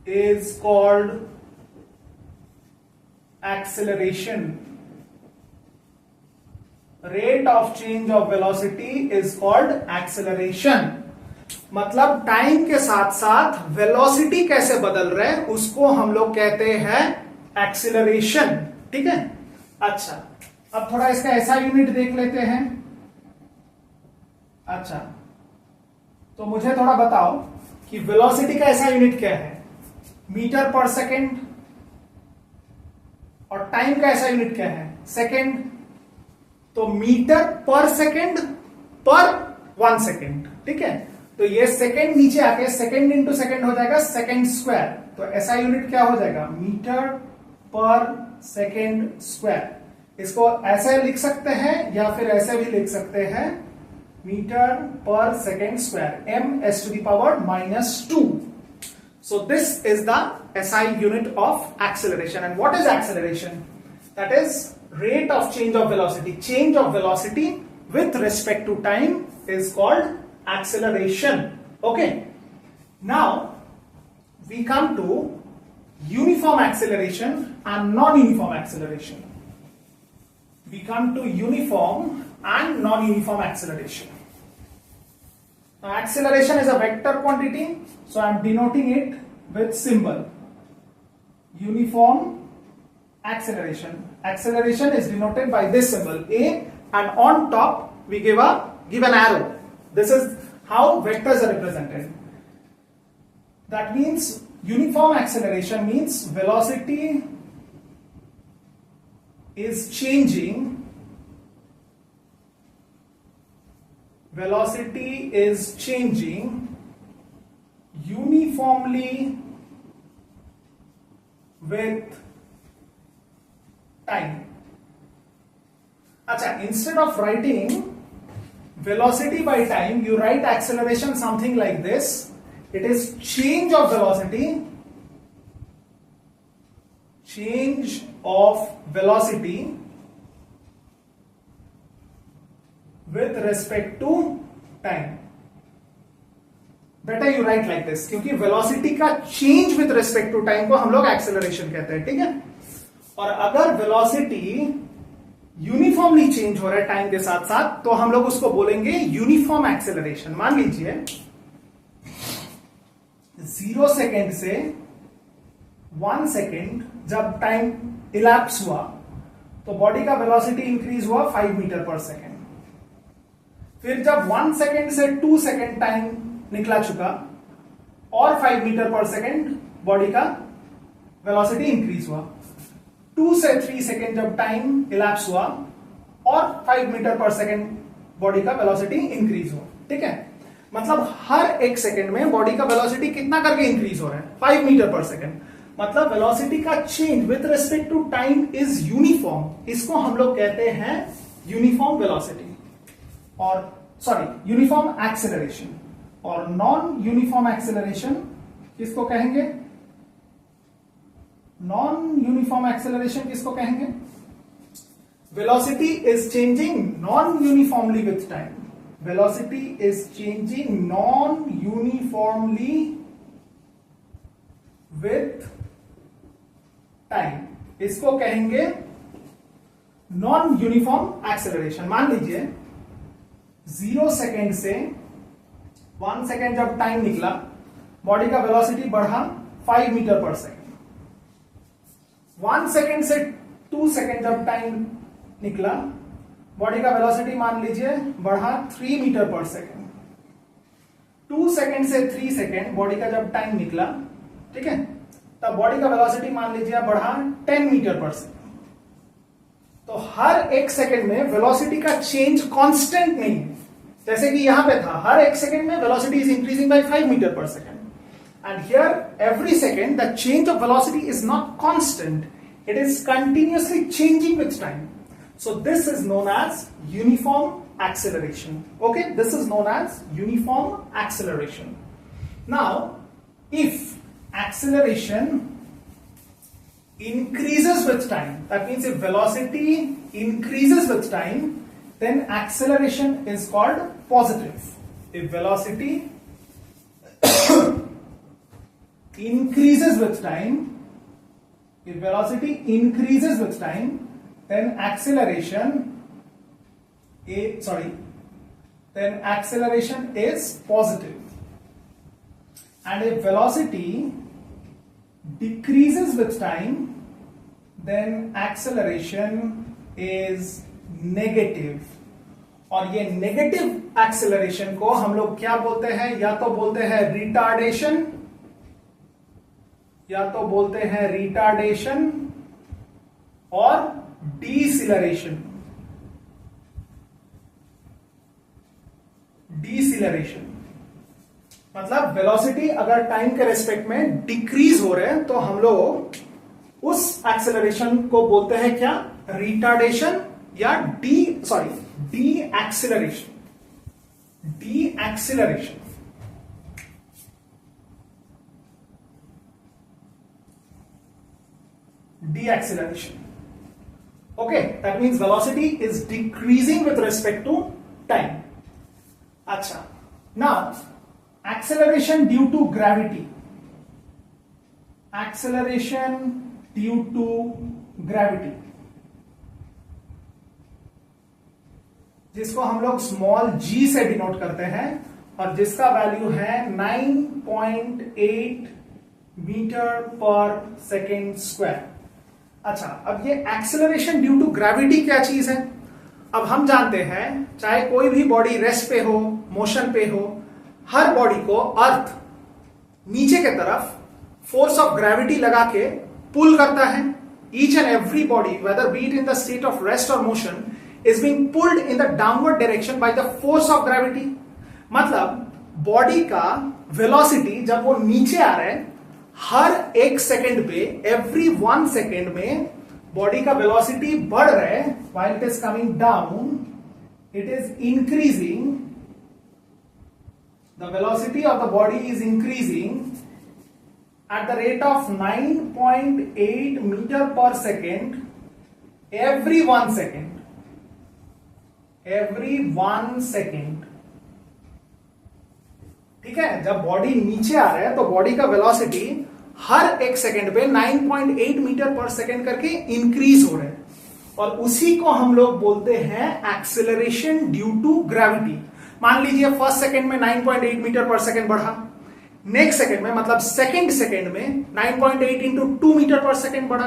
is called acceleration. Rate of change of velocity is called acceleration. मतलब time के साथ साथ velocity कैसे बदल रहे हैं उसको हम लोग कहते हैं एक्सीलरेशन, ठीक है। अच्छा, अब थोड़ा इसका ऐसा यूनिट देख लेते हैं। अच्छा, तो मुझे थोड़ा बताओ कि वेलोसिटी का ऐसा यूनिट क्या है, मीटर पर सेकेंड, और टाइम का ऐसा यूनिट क्या है, सेकेंड। तो मीटर पर सेकेंड पर 1 सेकेंड, ठीक है। तो ये सेकेंड नीचे आके सेकेंड इंटू सेकेंड हो जाएगा सेकेंड स्क्वायर। तो ऐसा यूनिट क्या हो जाएगा, मीटर पर सेकेंड स्क्वायर। इसको ऐसे लिख सकते हैं या फिर ऐसे भी लिख सकते हैं, metre per second square, m⁻⁻²। So this is the SI unit of acceleration. And what is acceleration? That is rate of change of velocity. Change of velocity with respect to time is called acceleration. Okay. Now we come to uniform acceleration and non-uniform acceleration. We come to uniform and non-uniform acceleration. Now acceleration is a vector quantity, so I am denoting it with symbol uniform acceleration. Acceleration is denoted by this symbol A, and on top we give an arrow. This is how vectors are represented. That means uniform acceleration means velocity is changing. Velocity is changing uniformly with time. अच्छा, instead of writing velocity by time, you write acceleration something like this. It is change of velocity, change of velocity with respect to time. बेटा you write like this, क्योंकि velocity का change with respect to time को हम लोग acceleration कहते हैं, ठीक है। और अगर वेलोसिटी यूनिफॉर्मली चेंज हो रहा है टाइम के साथ साथ, तो हम लोग उसको बोलेंगे यूनिफॉर्म एक्सेलरेशन। मान लीजिए 0 सेकेंड से 1 सेकेंड जब टाइम इलैप्स हुआ, तो बॉडी का वेलोसिटी इंक्रीज हुआ 5 मीटर पर सेकेंड। फिर जब 1 सेकेंड से 2 सेकेंड टाइम निकला चुका, और 5 मीटर पर सेकेंड बॉडी का वेलोसिटी इंक्रीज हुआ। 2 से 3 सेकेंड जब टाइम इलैप्स हुआ, और 5 मीटर पर सेकेंड बॉडी का वेलोसिटी इंक्रीज हुआ, ठीक है। मतलब हर 1 सेकेंड में बॉडी का वेलोसिटी कितना करके इंक्रीज हो रहा है, 5 मीटर पर सेकेंड। मतलब वेलोसिटी का change with respect to time is uniform. इसको हम लोग कहते हैं यूनिफॉर्म वेलोसिटी, और सॉरी यूनिफॉर्म एक्सेलरेशन। और नॉन यूनिफॉर्म एक्सेलरेशन किसको कहेंगे, नॉन यूनिफॉर्म एक्सेलरेशन किसको कहेंगे, velocity is changing non uniformly with time. Velocity is changing non uniformly with time, इसको कहेंगे नॉन यूनिफॉर्म एक्सेलरेशन। मान लीजिए 0 सेकेंड से 1 सेकेंड जब टाइम निकला, बॉडी का वेलोसिटी बढ़ा 5 मीटर पर सेकेंड। 1 सेकेंड से 2 सेकेंड जब टाइम निकला, बॉडी का वेलोसिटी मान लीजिए बढ़ा 3 मीटर पर सेकेंड। 2 सेकेंड से 3 सेकेंड बॉडी का जब टाइम निकला, ठीक है, तब बॉडी का वेलोसिटी मान लीजिए बढ़ा 10 मीटर पर सेकेंड। तो हर 1 सेकेंड में वेलोसिटी का चेंज कांस्टेंट नहीं है, जैसे कि यहां पे था हर 1 सेकेंड में velocity is increasing by 5 metre per second. And here every second the change of velocity is not constant, it is continuously changing with time. So this is known as uniform acceleration. Okay, this is known as uniform acceleration. Now if acceleration increases with time, that means if velocity increases with time, then acceleration is called positive. If velocity increases with time, if velocity increases with time, then acceleration is positive. And if velocity decreases with time, then acceleration is negative. और ये negative acceleration को हम लोग क्या बोलते हैं? या तो बोलते हैं रिटार्डेशन, या तो बोलते हैं रिटार्डेशन और डीसिलरेशन. डीसिलरेशन मतलब वेलोसिटी अगर टाइम के रेस्पेक्ट में डिक्रीज हो रहे हैं तो हम लोग उस एक्सेलरेशन को बोलते हैं क्या? रिटार्डेशन या D acceleration. D acceleration. Deacceleration. Okay, that means velocity is decreasing with respect to time. Acha. Now, acceleration due to gravity. Acceleration due to gravity. जिसको हम लोग स्मॉल g से डिनोट करते हैं और जिसका वैल्यू है 9.8 मीटर पर सेकेंड स्क्वायर. अच्छा, अब ये एक्सेलरेशन ड्यू टू ग्रेविटी क्या चीज है? अब हम जानते हैं चाहे कोई भी बॉडी रेस्ट पे हो, मोशन पे हो, हर बॉडी को अर्थ नीचे के तरफ फोर्स ऑफ ग्रेविटी लगा के पुल करता है. Each and every body whether be it in the state of rest और motion is being pulled in the downward direction by the force of gravity. मतलब बॉडी का वेलोसिटी जब वो नीचे आ रहा है, हर एक सेकेंड पे, एवरी 1 सेकेंड में बॉडी का वेलोसिटी बढ़ रहा है. while it is coming down, it is increasing. The velocity of the body is increasing at the rate of 9.8 meter per second every 1 second. Every 1 second. ठीक है, जब body नीचे आ रहा है तो बॉडी का वेलोसिटी हर एक सेकेंड पे 9.8 मीटर पर सेकेंड करके इंक्रीज हो रहा है और उसी को हम लोग बोलते हैं एक्सेलरेशन ड्यू टू ग्रेविटी. मान लीजिए फर्स्ट सेकेंड में 9.8 मीटर पर सेकेंड बढ़ा, नेक्स्ट सेकेंड में मतलब सेकेंड में 9.8 इंटू 2 मीटर पर सेकेंड बढ़ा,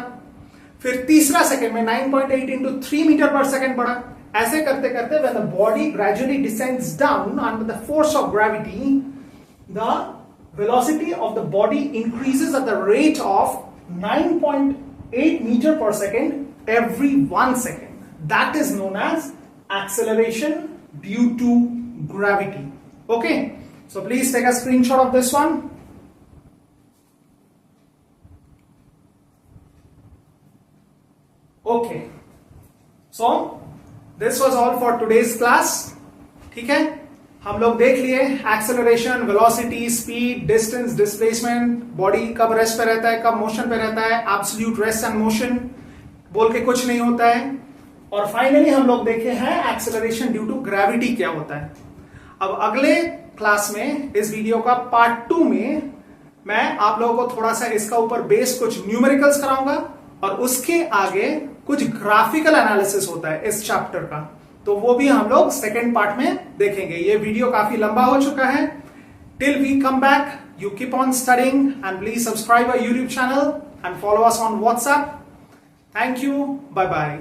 फिर तीसरा सेकेंड में 9.8 इंटू 3 मीटर पर सेकेंड बढ़ा. ऐसे करते करते when the body gradually descends down under the force of gravity, the velocity of the body increases at the rate of 9.8 meter per second every 1 second. That is known as acceleration due to gravity. Okay, so please take a screenshot of this one. Okay, so this was all for today's class. ठीक है, हम लोग देख लिए acceleration, velocity, speed, distance, displacement, body कब rest पे रहता है, कब मोशन पे रहता है, एब्सोल्यूट रेस्ट एंड मोशन बोल के कुछ नहीं होता है. और फाइनली हम लोग देखे हैं एक्सेलरेशन ड्यू टू ग्रेविटी क्या होता है. अब अगले क्लास में इस वीडियो का पार्ट 2 में मैं आप लोगों को थोड़ा सा इसका ऊपर बेस कुछ न्यूमेरिकल्स कराऊंगा और उसके आगे कुछ ग्राफिकल एनालिसिस होता है इस चैप्टर का, तो वो भी हम लोग सेकेंड पार्ट में देखेंगे. ये वीडियो काफी लंबा हो चुका है. Till we come back, you keep on studying and please subscribe our YouTube channel and follow us on WhatsApp. Thank you, bye bye.